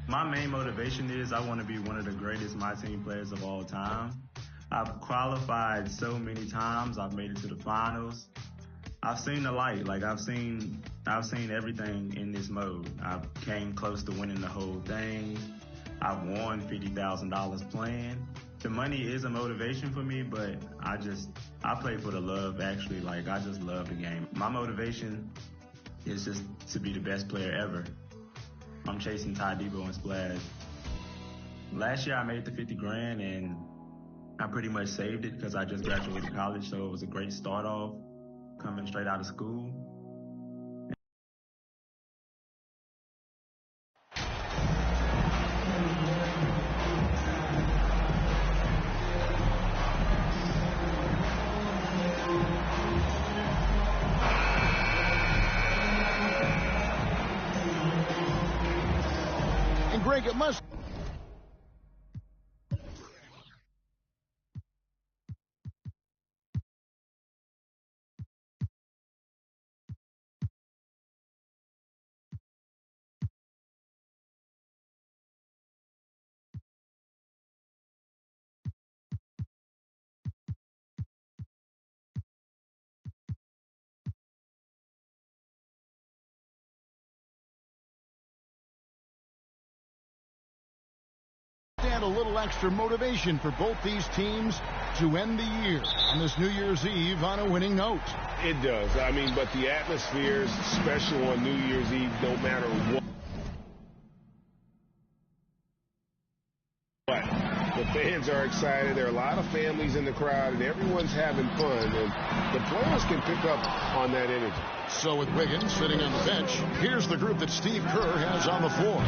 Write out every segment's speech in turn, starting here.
My main motivation is I want to be one of the greatest my team players of all time. I've qualified so many times. I've made it to the finals. I've seen the light. Like I've seen everything in this mode. I've came close to winning the whole thing. I've won $50,000 playing. The money is a motivation for me, but I play for the love, actually. Like, I just love the game. My motivation is just to be the best player ever. I'm chasing Ty Debo and Splash. Last year I made the 50 grand and I pretty much saved it because I just graduated college, so it was a great start off coming straight out of school. And Greg, it must. A little extra motivation for both these teams to end the year on this New Year's Eve on a winning note. It does. I mean, but the atmosphere is special on New Year's Eve no matter what. But the fans are excited. There are a lot of families in the crowd, and everyone's having fun. And the players can pick up on that energy. So with Wiggins sitting on the bench, here's the group that Steve Kerr has on the floor.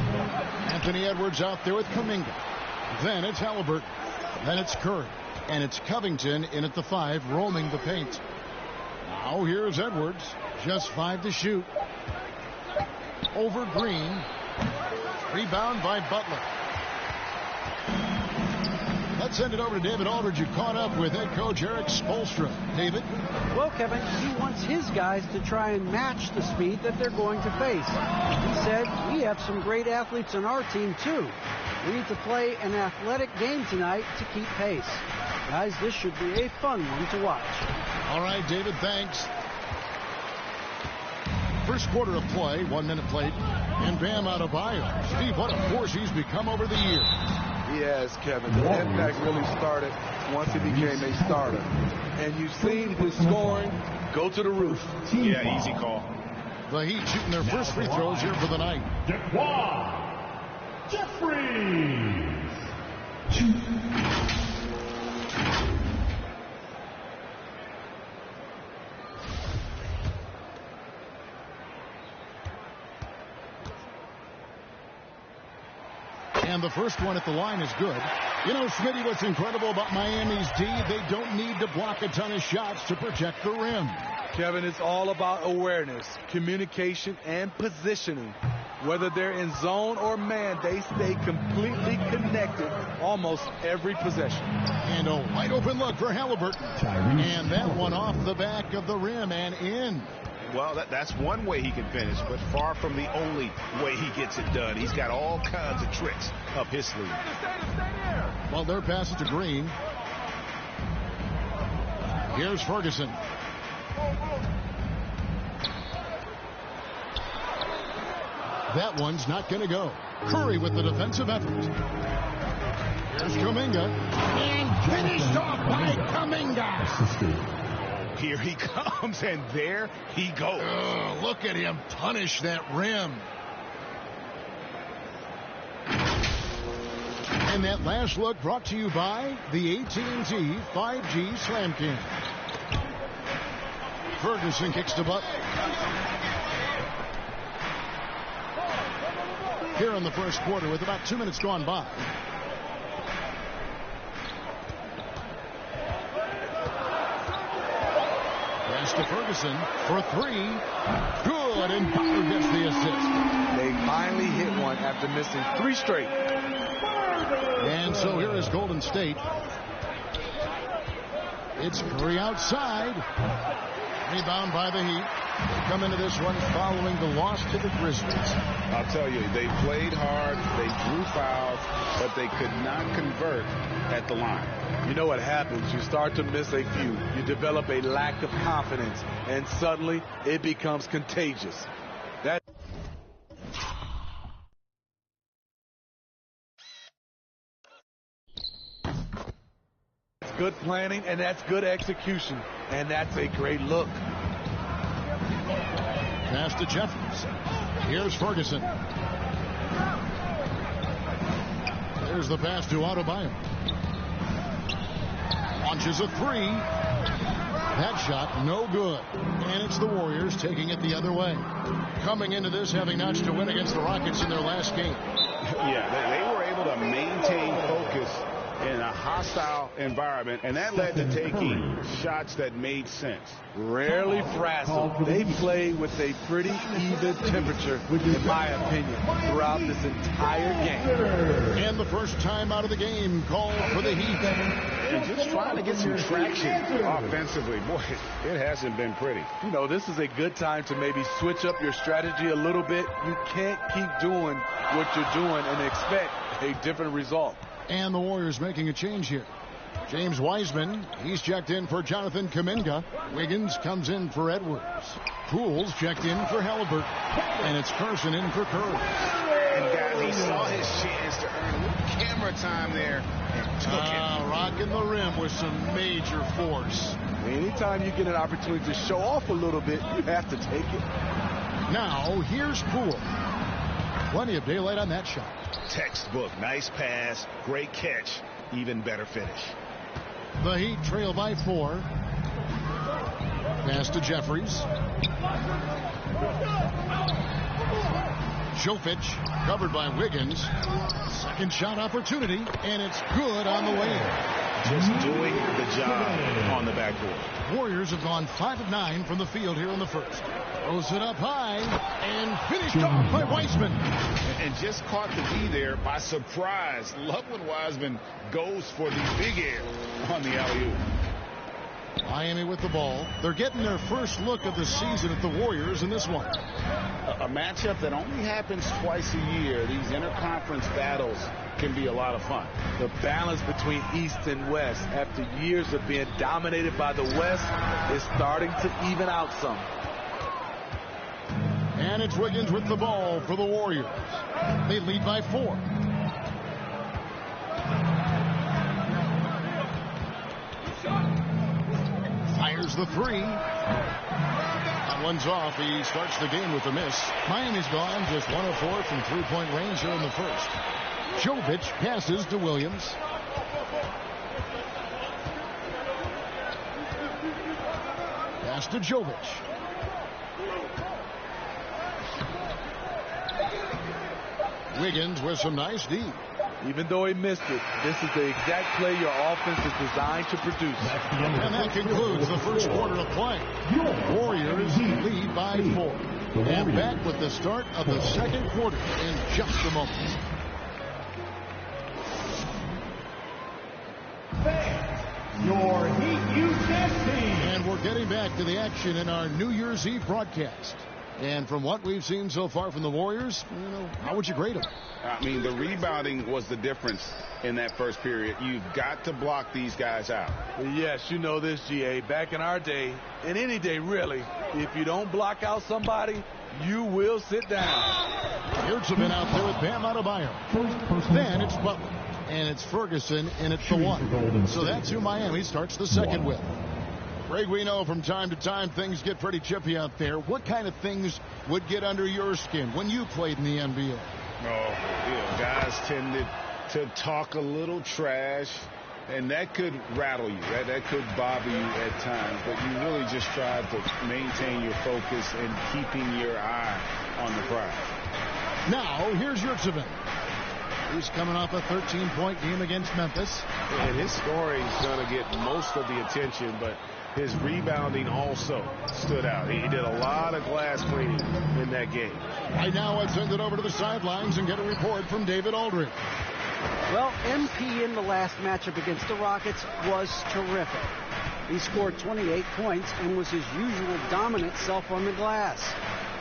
Anthony Edwards out there with Kuminga. Then it's Halliburton. Then it's Curry. And it's Covington in at the 5, roaming the paint. Now here's Edwards. Just 5 to shoot. Over Green. Rebound by Butler. Let's send it over to David Aldridge, who caught up with head coach Eric Spoelstra. David? Well, Kevin, he wants his guys to try and match the speed that they're going to face. He said, we have some great athletes on our team, too. We need to play an athletic game tonight to keep pace. Guys, this should be a fun one to watch. All right, David, thanks. First quarter of play, 1 minute played, and Bam Adebayo. Steve, what a force he's become over the years. He has, Kevin. The impact really started once he became a starter. And you've seen his scoring go to the roof. Yeah, easy call. The Heat shooting their first free throws here for the night. Jeffries. And the first one at the line is good. You know, Smitty, what's incredible about Miami's D, they don't need to block a ton of shots to protect the rim. Kevin, it's all about awareness, communication, and positioning. Whether they're in zone or man, they stay completely connected almost every possession. And a wide open look for Halliburton. And that one off the back of the rim and in. Well, that's one way he can finish, but far from the only way he gets it done. He's got all kinds of tricks up his sleeve. Well, their pass it to Green. Here's Ferguson. That one's not going to go. Curry with the defensive effort. Here's Kuminga. And finished off by Kuminga. Here he comes, and there he goes. Look at him punish that rim. And that last look brought to you by the AT&T 5G Slam King. Ferguson kicks to Butler. Here in the first quarter with about 2 minutes gone by. Pass to Ferguson for 3. Good, and Butler gets the assist. They finally hit one after missing 3 straight. And so here is Golden State. It's Curry outside. Rebound by the Heat. They come into this one following the loss to the Grizzlies. I'll tell you, they played hard, they drew fouls, but they could not convert at the line. You know what happens? You start to miss a few. You develop a lack of confidence, and suddenly it becomes contagious. That's good planning, and that's good execution, and that's a great look. Pass to Jeffries. Here's Ferguson. There's the pass to Adebayo. Launches a three. That shot, no good. And it's the Warriors taking it the other way. Coming into this, having notched a win against the Rockets in their last game. Yeah, they were able to maintain focus in a hostile environment, and that led to taking shots that made sense. Rarely frazzled. They play with a pretty even temperature, in my opinion, throughout this entire game. And the first time out of the game called for the Heat. And just trying to get some traction offensively. Boy, it hasn't been pretty. You know, this is a good time to maybe switch up your strategy a little bit. You can't keep doing what you're doing and expect a different result. And the Warriors making a change here. James Wiseman, he's checked in for Jonathan Kuminga. Wiggins comes in for Edwards. Poole's checked in for Halliburton. And it's Carson in for Curry. And guys, he saw his chance to earn a little camera time there and took it. Rocking the rim with some major force. Anytime you get an opportunity to show off a little bit, you have to take it. Now, here's Poole. Plenty of daylight on that shot. Textbook. Nice pass. Great catch. Even better finish. The Heat trail by 4. Pass to Jeffries. Jovic covered by Wiggins. Second shot opportunity, and it's good on the way. Just doing the job on the backboard. Warriors have gone 5 of 9 from the field here in the first. Throws it up high and finished off by Wiseman. And just caught the D there by surprise. Love when Wiseman goes for the big air on the alley-oop. Miami with the ball. They're getting their first look of the season at the Warriors in this one. A matchup that only happens twice a year. These interconference battles can be a lot of fun. The balance between East and West after years of being dominated by the West is starting to even out some. And it's Wiggins with the ball for the Warriors. They lead by 4. Fires the 3. That one's off. He starts the game with a miss. Miami's gone just 1 of 4 from three-point range here in the first. Jovic passes to Williams. Pass to Jovic. Wiggins with some nice D. Even though he missed it, this is the exact play your offense is designed to produce. And that concludes the first quarter of play. Warriors lead by 4. And back with the start of the second quarter in just a moment. Your Heat U.S. team. And we're getting back to the action in our New Year's Eve broadcast. And from what we've seen so far from the Warriors, how would you grade them? I mean, the rebounding was the difference in that first period. You've got to block these guys out. Yes, you know this, GA. Back in our day, and any day really, if you don't block out somebody, you will sit down. Yurtseven out there with Bam Adebayo. Then it's Butler. And it's Ferguson in at the 1. So that's who Miami starts the second with. Greg, we know from time to time things get pretty chippy out there. What kind of things would get under your skin when you played in the NBA? Guys tended to talk a little trash, and that could rattle you. That could bother you at times, but you really just tried to maintain your focus and keeping your eye on the prize. Now, here's Yurtseven. He's coming off a 13-point game against Memphis. And his scoring is going to get most of the attention, but his rebounding also stood out. He did a lot of glass cleaning in that game. Right now, I'd send it over to the sidelines and get a report from David Aldridge. Well, MP in the last matchup against the Rockets was terrific. He scored 28 points and was his usual dominant self on the glass.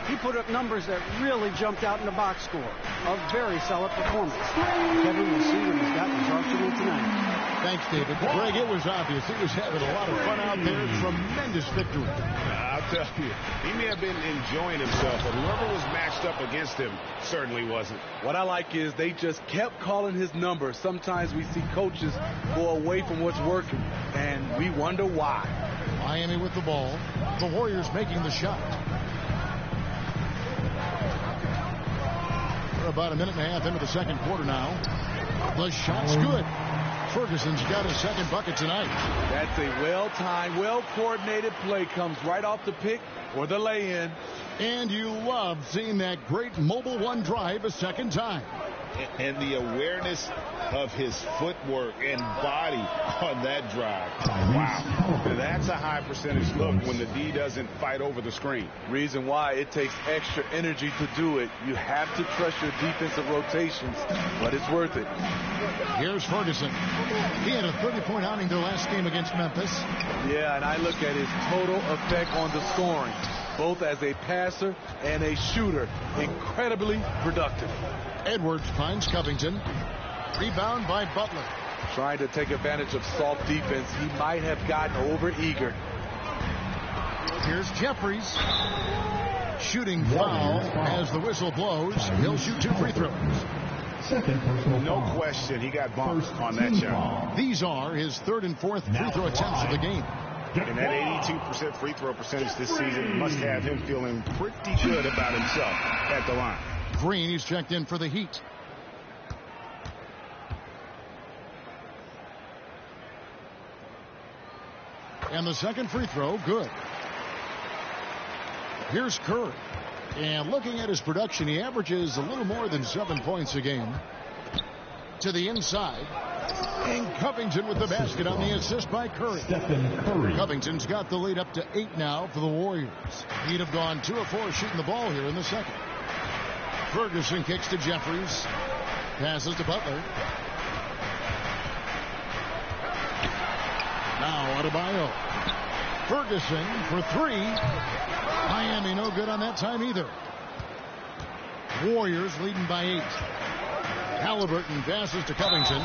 He put up numbers that really jumped out in the box score. A very solid performance. Kevin, we'll see what he's got in his arsenal tonight. Thanks, David. Greg, it was obvious. He was having a lot of fun out there. Tremendous victory. I'll tell you, he may have been enjoying himself, but whoever was matched up against him certainly wasn't. What I like is they just kept calling his number. Sometimes we see coaches go away from what's working, and we wonder why. Miami with the ball. The Warriors making the shot. We're about a minute and a half into the second quarter now. The shot's good. Ferguson's got his second bucket tonight. That's a well-timed, well-coordinated play. Comes right off the pick or the lay-in. And you love seeing that great mobile one drive a second time. And the awareness of his footwork and body on that drive. Wow. That's a high percentage look when the D doesn't fight over the screen. Reason why it takes extra energy to do it. You have to trust your defensive rotations, but it's worth it. Here's Ferguson. He had a 30-point outing their last game against Memphis. Yeah, and I look at his total effect on the scoring, both as a passer and a shooter. Incredibly productive. Edwards finds Covington. Rebound by Butler. Trying to take advantage of soft defense. He might have gotten over-eager. Here's Jeffries. Shooting foul as the whistle blows. He'll shoot 2 free throws. No question, he got bumped on that shot. These are his third and fourth free throw attempts of the game. And that 82% free throw percentage this season must have him feeling pretty good about himself at the line. Green, he's checked in for the Heat. And the second free throw, good. Here's Curry. And looking at his production, he averages a little more than 7 points a game. To the inside. And Covington with the basket on the assist by Curry. Covington's got the lead up to 8 now for the Warriors. He'd have gone 2 of 4 shooting the ball here in the second. Ferguson kicks to Jeffries. Passes to Butler. Now Adebayo. Ferguson for 3. Miami no good on that time either. Warriors leading by 8. Halliburton passes to Covington.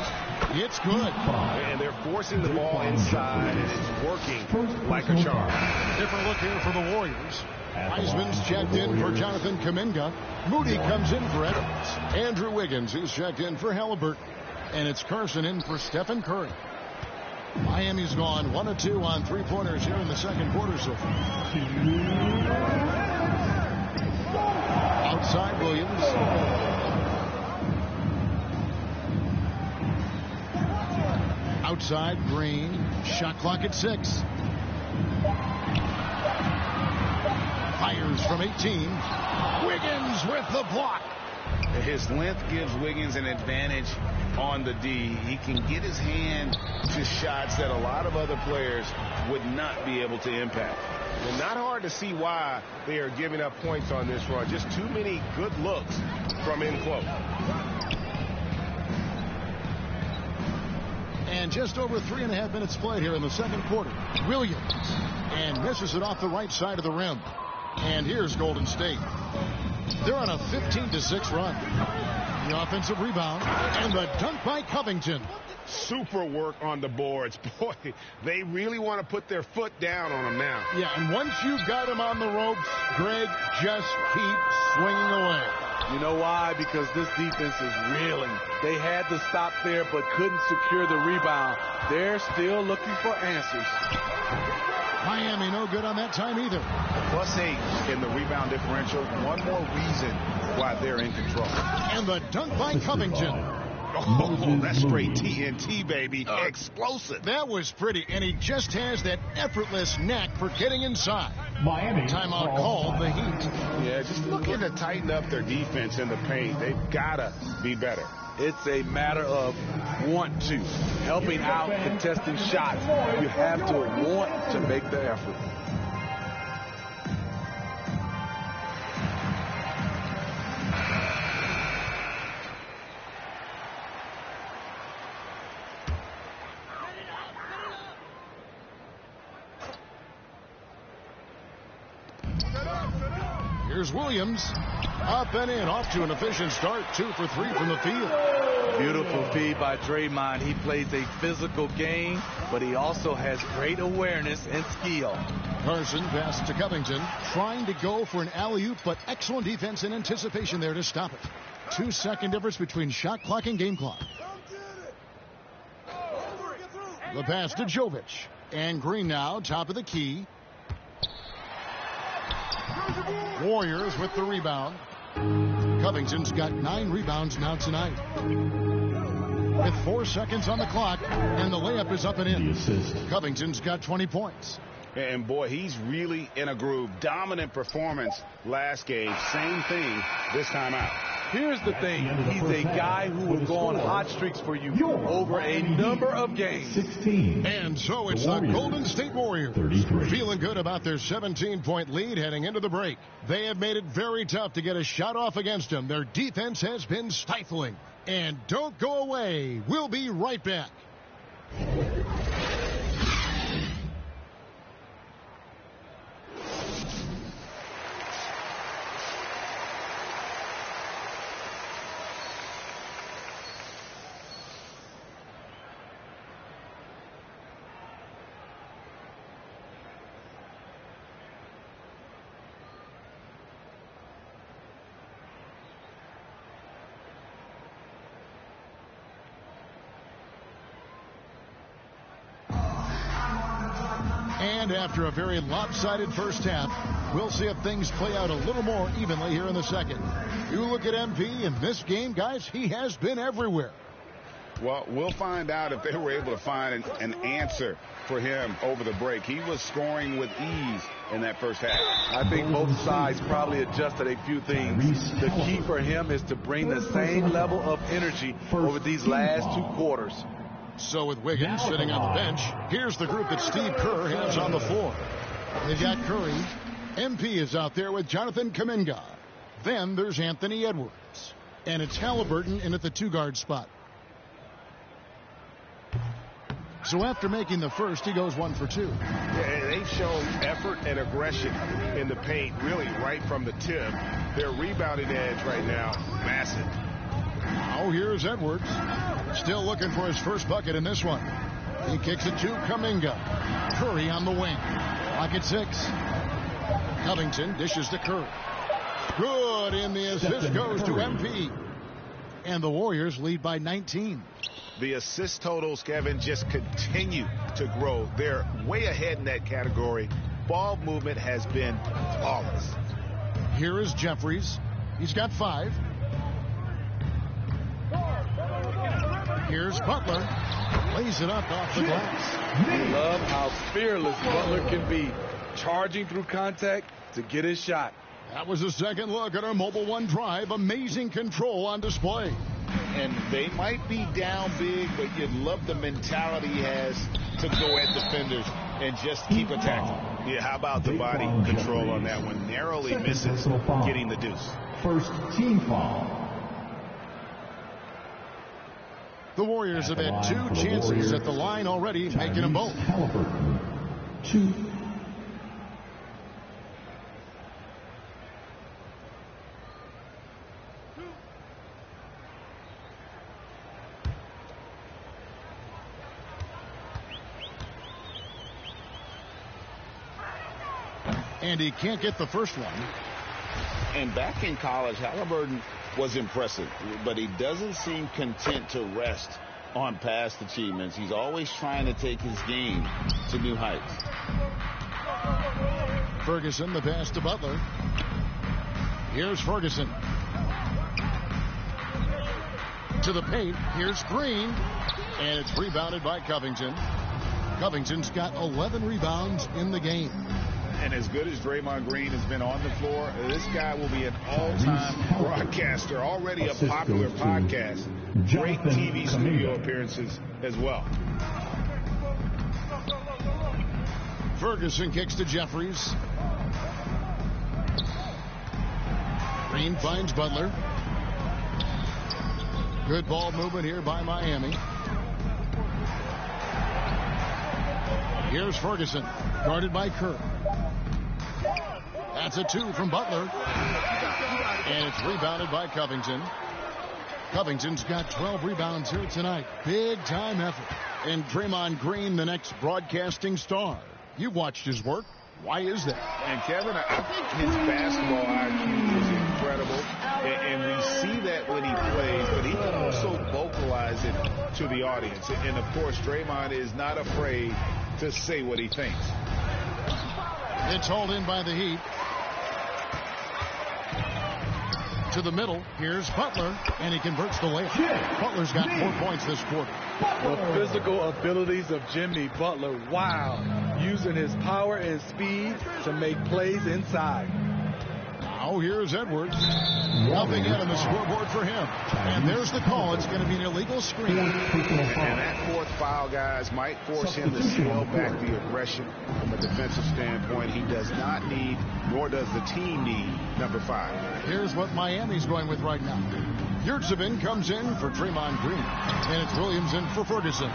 It's good. And they're forcing the ball inside, and it's working like a charm. Different look here for the Warriors. Wiseman's checked in for Jonathan Kuminga. Moody comes in for Edwards. Andrew Wiggins is checked in for Halliburton. And it's Carson in for Stephen Curry. Miami's gone 1 of 2 on 3-pointers here in the second quarter so far. Outside Williams. Outside Green. Shot clock at 6. Fires from 18. Wiggins with the block. His length gives Wiggins an advantage on the D. He can get his hand to shots that a lot of other players would not be able to impact. And not hard to see why they are giving up points on this run. Just too many good looks from in close. And just over 3.5 minutes played here in the second quarter. Williams. And misses it off the right side of the rim. And here's Golden State. They're on a 15-6 run. The offensive rebound. And the dunk by Covington. Super work on the boards. Boy, they really want to put their foot down on him now. Yeah, and once you've got him on the ropes, Greg, just keep swinging away. You know why? Because this defense is reeling. They had to stop there but couldn't secure the rebound. They're still looking for answers. Miami no good on that time either. +8 in the rebound differential. One more reason why they're in control. And the dunk by Covington. Oh, that's straight TNT, baby. Explosive. That was pretty, and he just has that effortless knack for getting inside. Miami. Timeout called the Heat. Yeah, just looking to tighten up their defense in the paint. They've got to be better. It's a matter of want to. Helping out, contesting shots. You have to want to make the effort. Here's Williams. Up and in. Off to an efficient start. 2 for 3 from the field. Beautiful feed by Draymond. He plays a physical game, but he also has great awareness and skill. Carson passes to Covington. Trying to go for an alley-oop, but excellent defense and anticipation there to stop it. 2-second difference between shot clock and game clock. The pass to Jovic. And Green now, top of the key. Warriors with the rebound. Covington's got 9 rebounds now tonight. With 4 seconds on the clock, and the layup is up and in. Covington's got 20 points. And boy, he's really in a groove. Dominant performance last game. Same thing this time out. Here's the thing. He's a guy who will go on hot streaks for you over a number of games. 16. And so it's the Golden State Warriors 33. feeling good about their 17-point lead heading into the break. They have made it very tough to get a shot off against them. Their defense has been stifling. And don't go away. We'll be right back. And after a very lopsided first half, we'll see if things play out a little more evenly here in the second. You look at MP in this game, guys, he has been everywhere. Well, we'll find out if they were able to find an answer for him over the break. He was scoring with ease in that first half. I think both sides probably adjusted a few things. The key for him is to bring the same level of energy over these last 2 quarters. So with Wiggins sitting on the bench, here's the group that Steve Kerr has on the floor. They've got Curry. MP is out there with Jonathan Kuminga. Then there's Anthony Edwards. And it's Halliburton in at the 2-guard spot. So after making the first, he goes 1 for 2. Yeah, they've shown effort and aggression in the paint, really right from the tip. Their rebounding edge right now, massive. Now here's Edwards. Still looking for his first bucket in this one. He kicks it to Kuminga. Curry on the wing. Lock at 6. Covington dishes to Curry. Good, and the assist goes to MP. And the Warriors lead by 19. The assist totals, Kevin, just continue to grow. They're way ahead in that category. Ball movement has been flawless. Here is Jeffries. He's got 5. Here's Butler. Lays it up off the glass. Love how fearless Butler can be, charging through contact to get his shot. That was a second look at our Mobile One drive. Amazing control on display. And they might be down big, but you'd love the mentality he has to go at defenders and just keep attacking. Yeah, how about the body control on that one? Narrowly misses getting the deuce. First team foul. The Warriors have had 2 chances at the line already, making them both. Halliburton. 2. And he can't get the first one. And back in college, Halliburton was impressive, but he doesn't seem content to rest on past achievements. He's always trying to take his game to new heights. Ferguson, the pass to Butler. Here's Ferguson. To the paint. Here's Green. And it's rebounded by Covington. Covington's got 11 rebounds in the game. And as good as Draymond Green has been on the floor, this guy will be an all-time broadcaster, already a popular podcast. Great TV studio appearances as well. Ferguson kicks to Jeffries. Green finds Butler. Good ball movement here by Miami. Here's Ferguson, guarded by Kerr. That's a 2 from Butler. And it's rebounded by Covington. Covington's got 12 rebounds here tonight. Big time effort. And Draymond Green, the next broadcasting star. You've watched his work. Why is that? And Kevin, I think his basketball IQ is incredible. And we see that when he plays, but he can also vocalize it to the audience. And of course, Draymond is not afraid to say what he thinks. It's hauled in by the Heat. To the middle. Here's Butler, and he converts the layup. Butler's got 4 points this quarter. The physical abilities of Jimmy Butler. Wow. Using his power and speed to make plays inside. Now here's Edwards. Nothing yet on the scoreboard for him. And there's the call. It's going to be an illegal screen. And that fourth foul, guys, might force him to scale back the aggression from a defensive standpoint. He does not need, nor does the team need, number 5. Here's what Miami's going with right now. Yurtsevin comes in for Draymond Green. And it's Williams in for Ferguson.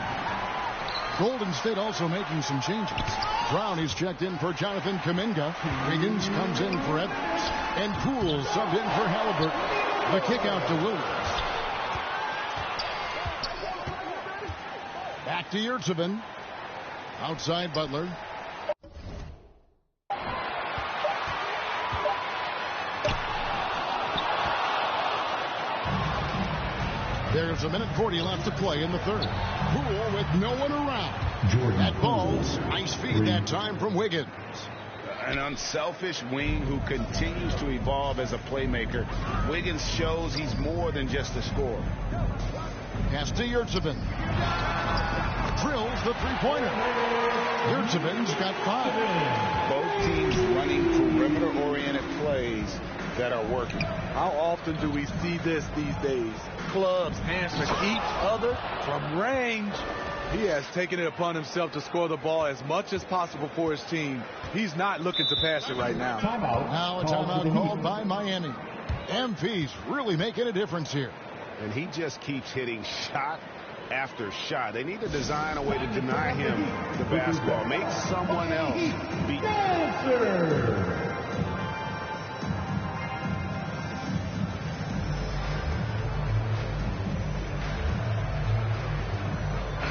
Golden State also making some changes. Brown is checked in for Jonathan Kuminga. Wiggins comes in for Edwards. And Poole subbed in for Halliburton. The kick out to Williams. Back to Yurtsevin. Outside Butler. There's a minute 40 left to play in the third. Poole with no one around. That ball's nice feed that time from Wiggins. An unselfish wing who continues to evolve as a playmaker. Wiggins shows he's more than just a scorer. Pass to Yurtsevin. Drills the three-pointer. Yurtsevin's got 5. Both teams running perimeter-oriented plays that are working. How often do we see this these days? Clubs answering each other from range. He has taken it upon himself to score the ball as much as possible for his team. He's not looking to pass it right now. Now a timeout called by Miami. MP's really making a difference here. And he just keeps hitting shot after shot. They need to design a way to deny him the basketball. Make someone else beat him.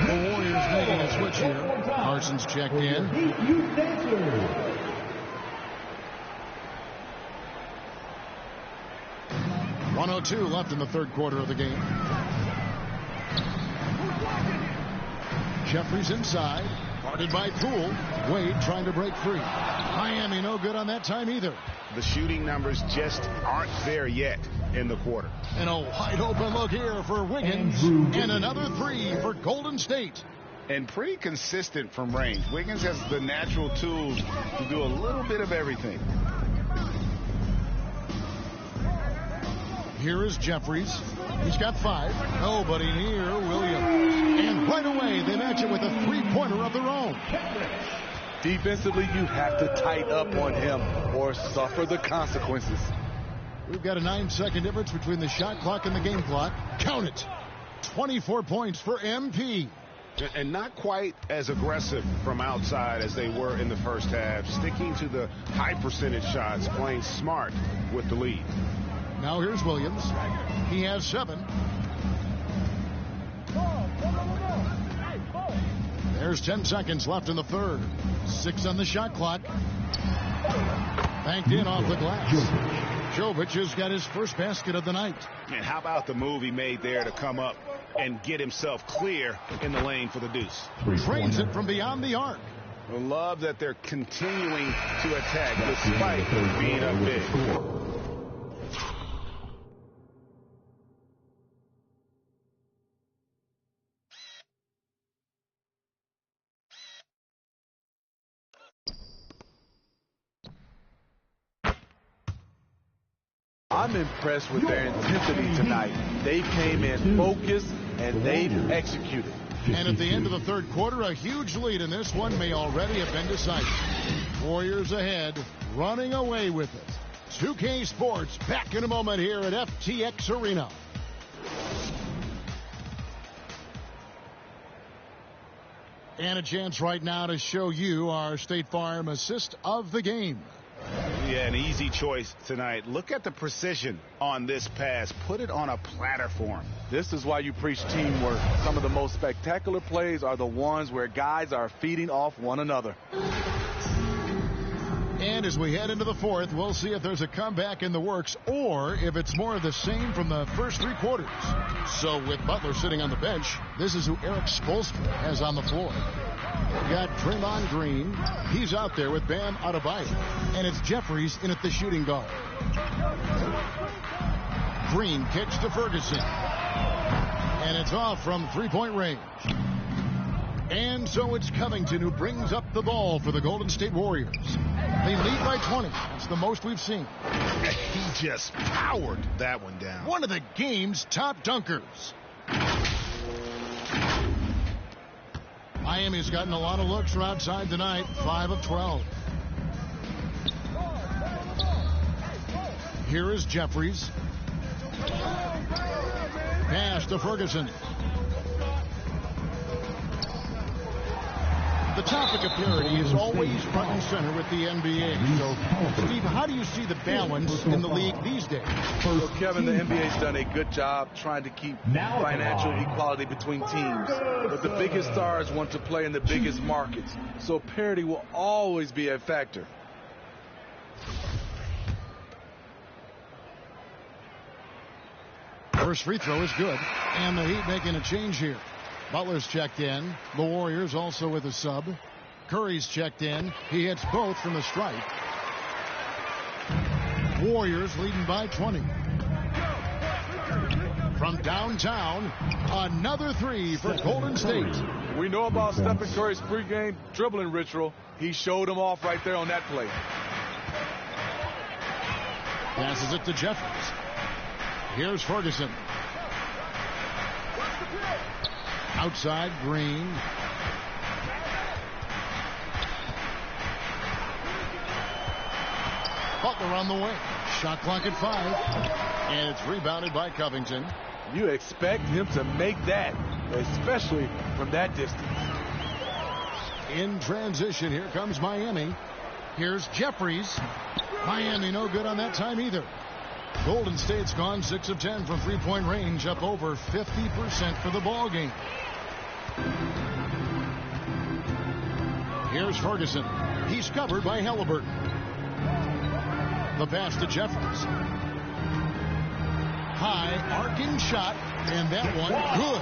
The Warriors making a switch here. Carson's checked in. 1:02 left in the third quarter of the game. Jeffries inside. Guarded by Poole. Wade trying to break free. Miami no good on that time either. The shooting numbers just aren't there yet in the quarter. And a wide open look here for Wiggins. And another 3 for Golden State. And pretty consistent from range. Wiggins has the natural tools to do a little bit of everything. Here is Jeffries. He's got 5. Nobody near Williams. And right away, they match it with a three-pointer of their own. Defensively, you have to tighten up on him or suffer the consequences. We've got a 9-second difference between the shot clock and the game clock. Count it. 24 points for MP. And not quite as aggressive from outside as they were in the first half. Sticking to the high percentage shots, playing smart with the lead. Now here's Williams. He has 7. There's 10 seconds left in the third. 6 on the shot clock. Banked in off the glass. Jovic has got his first basket of the night. And how about the move he made there to come up and get himself clear in the lane for the deuce? Trains it from beyond the arc. I love that they're continuing to attack despite being up big. I'm impressed with their intensity tonight. They came in focused and they've executed. And at the end of the third quarter, a huge lead in this one may already have been decided. Warriors ahead, running away with it. 2K Sports back in a moment here at FTX Arena. And a chance right now to show you our State Farm assist of the game. Yeah, an easy choice tonight. Look at the precision on this pass. Put it on a platter for him. This is why you preach teamwork. Some of the most spectacular plays are the ones where guys are feeding off one another. And as we head into the fourth, we'll see if there's a comeback in the works or if it's more of the same from the first three quarters. So with Butler sitting on the bench, this is who Eric Spoelstra has on the floor. We've got Draymond Green. He's out there with Bam Adebayo. And it's Jeffries in at the shooting guard. Green kicks to Ferguson. And it's off from three-point range. And so it's Covington who brings up the ball for the Golden State Warriors. They lead by 20. That's the most we've seen. He just powered that one down. One of the game's top dunkers. Miami's gotten a lot of looks from outside tonight. 5 of 12. Here is Jeffries. Pass to Ferguson. The topic of parity is always front and center with the NBA. So, Steve, how do you see the balance in the league these days? Well, Kevin, the NBA's done a good job trying to keep financial equality between teams. But the biggest stars want to play in the biggest markets. So parity will always be a factor. First free throw is good. And the Heat making a change here. Butler's checked in. The Warriors also with a sub. Curry's checked in. He hits both from the stripe. Warriors leading by 20. From downtown, another three for Golden State. We know about Stephen Curry's pregame dribbling ritual. He showed him off right there on that play. Passes it to Jeffries. Here's Ferguson. Outside, Green. Butler on the way. Shot clock at 5. And it's rebounded by Covington. You expect him to make that, especially from that distance. In transition, here comes Miami. Here's Jeffries. Miami no good on that time either. Golden State's gone 6 of 10 from three-point range, up over 50% for the ball game. Here's Ferguson. He's covered by Halliburton. The pass to Jeffries. High arcing shot, and that one good.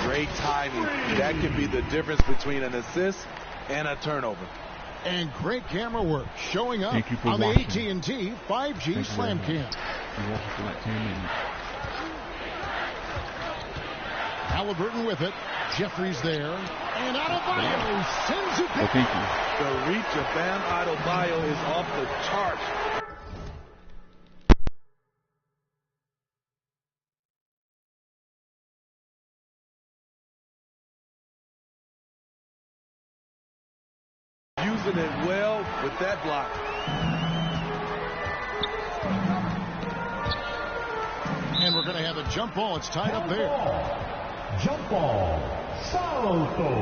Great timing. That can be the difference between an assist and a turnover. And great camera work showing up on the AT&T 5G Slam Cam. Halliburton with it. Jeffries there. And Adebayo sends it. Oh, thank you. The reach of Bam Adebayo is off the charts. Using it well with that block. And we're going to have a jump ball. It's tied up there. Jump ball. Salto.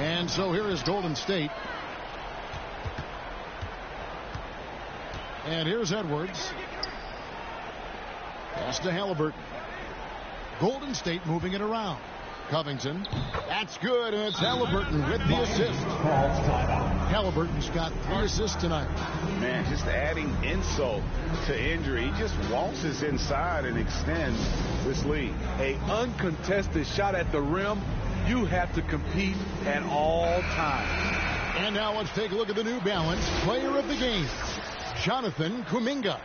And so here is Golden State. And here's Edwards. Pass to Halliburton. Golden State moving it around. Covington. That's good, and it's Halliburton with the assist. Halliburton's got 3 assists tonight. Man, just adding insult to injury. He just waltzes inside and extends this lead. A uncontested shot at the rim. You have to compete at all times. And now let's take a look at the New Balance player of the game, Jonathan Kuminga.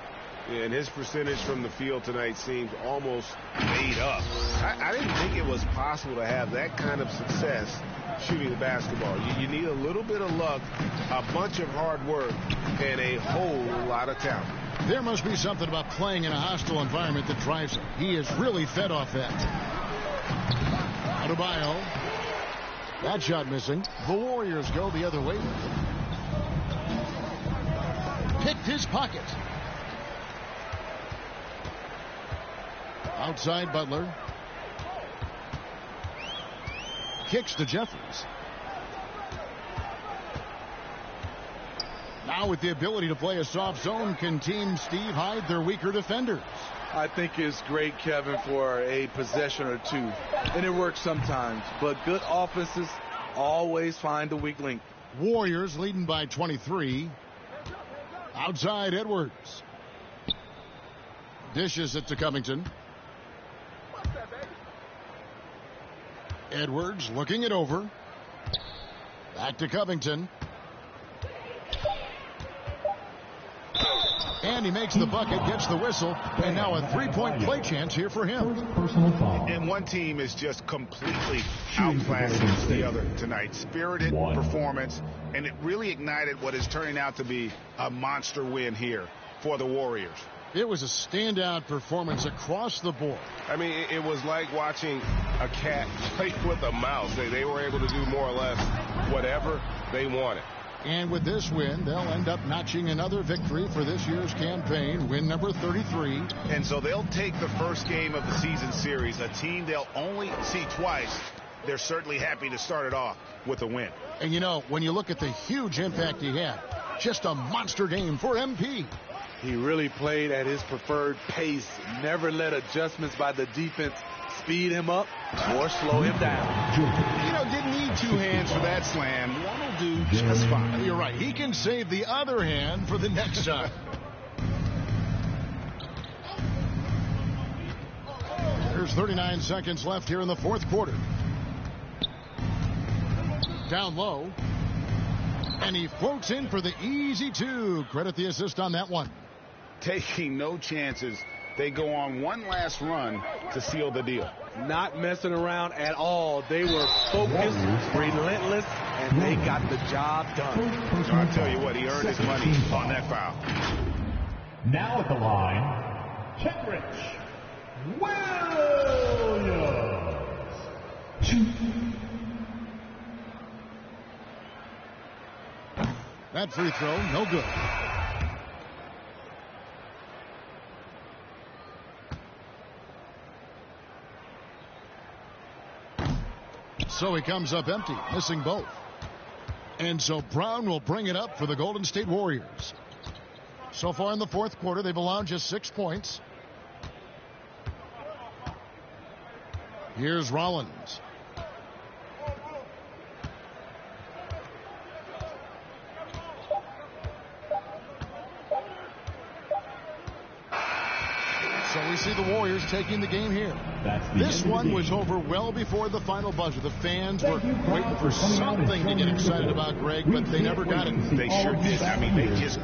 And his percentage from the field tonight seems almost made up. I didn't think it was possible to have that kind of success shooting the basketball. You need a little bit of luck, a bunch of hard work, and a whole lot of talent. There must be something about playing in a hostile environment that drives him. He is really fed off that. Adebayo. That shot missing. The Warriors go the other way. Picked his pocket. Outside Butler. kicks to Jeffries. Now with the ability to play a soft zone, can Team Steve hide their weaker defenders? I think it's great, Kevin, for a possession or two. And it works sometimes. But good offenses always find the weak link. Warriors leading by 23. Outside Edwards. Dishes it to Covington. Edwards looking it over. Back to Covington. And he makes the bucket, gets the whistle, and now a three-point play chance here for him. And one team is just completely outclassing the other tonight. Spirited performance, and it really ignited what is turning out to be a monster win here for the Warriors. It was a standout performance across the board. I mean, it was like watching a cat play with a mouse. They were able to do more or less whatever they wanted. And with this win, they'll end up notching another victory for this year's campaign, win number 33. And so they'll take the first game of the season series, a team they'll only see twice. They're certainly happy to start it off with a win. And you know, when you look at the huge impact he had, just a monster game for MP. He really played at his preferred pace, never let adjustments by the defense speed him up or slow him down. You know, didn't need two hands for that slam. One will do just fine. You're right. He can save the other hand for the next time. There's 39 seconds left here in the fourth quarter. Down low. And he floats in for the easy two. Credit the assist on that one. Taking no chances. They go on one last run to seal the deal. Not messing around at all. They were focused, relentless, and they got the job done. I'll tell you what, he earned his money on that foul. Now at the line, Kendrick Williams. That free throw, no good. So he comes up empty, missing both. And so Brown will bring it up for the Golden State Warriors. So far in the fourth quarter, they've allowed just 6 points. Here's Rollins. So we see the Warriors taking the game here. This one was over well before the final buzzer. The fans were waiting for something to get excited about, Greg, but they never got it. They sure did. I mean, they just